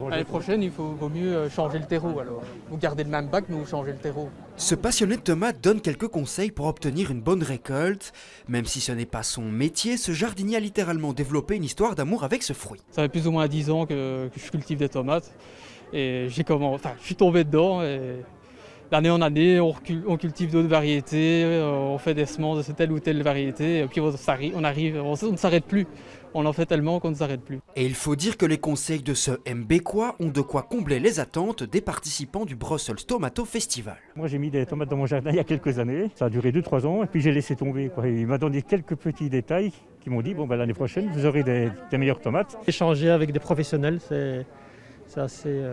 L'année prochaine, vaut mieux changer le terreau alors. Vous gardez le même bac, mais vous changez le terreau. Ce passionné de tomates donne quelques conseils pour obtenir une bonne récolte. Même si ce n'est pas son métier, ce jardinier a littéralement développé une histoire d'amour avec ce fruit. Ça fait plus ou moins 10 ans que je cultive des tomates. Et je suis tombé dedans. Et d'année en année, on cultive d'autres variétés, on fait des semences de telle ou telle variété. Et puis on ne s'arrête plus. On en fait tellement qu'on ne s'arrête plus. Et il faut dire que les conseils de ce Mbécois ont de quoi combler les attentes des participants du Brussels Tomato Festival. Moi j'ai mis des tomates dans mon jardin il y a quelques années, ça a duré 2-3 ans et puis j'ai laissé tomber. Il m'a donné quelques petits détails qui m'ont dit l'année prochaine vous aurez des meilleures tomates. Échanger avec des professionnels, c'est assez...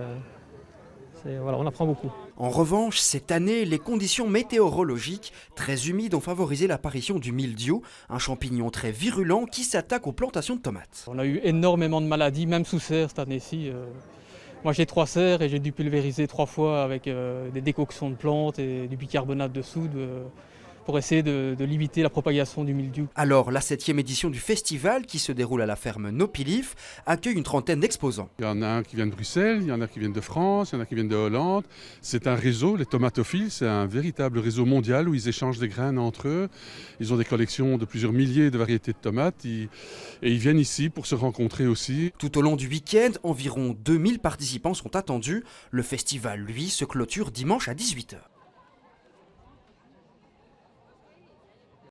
on apprend beaucoup. En revanche, cette année, les conditions météorologiques très humides ont favorisé l'apparition du mildiou, un champignon très virulent qui s'attaque aux plantations de tomates. On a eu énormément de maladies, même sous serre cette année-ci. Moi j'ai 3 serres et j'ai dû pulvériser 3 fois avec des décoctions de plantes et du bicarbonate de soude pour essayer de limiter la propagation du mildiou. Alors, la 7e édition du festival, qui se déroule à la ferme Nopilif, accueille une trentaine d'exposants. Il y en a un qui vient de Bruxelles, il y en a qui viennent de France, il y en a qui viennent de Hollande. C'est un réseau, les tomatophiles, c'est un véritable réseau mondial où ils échangent des graines entre eux. Ils ont des collections de plusieurs milliers de variétés de tomates et ils viennent ici pour se rencontrer aussi. Tout au long du week-end, environ 2000 participants sont attendus. Le festival, lui, se clôture dimanche à 18 h.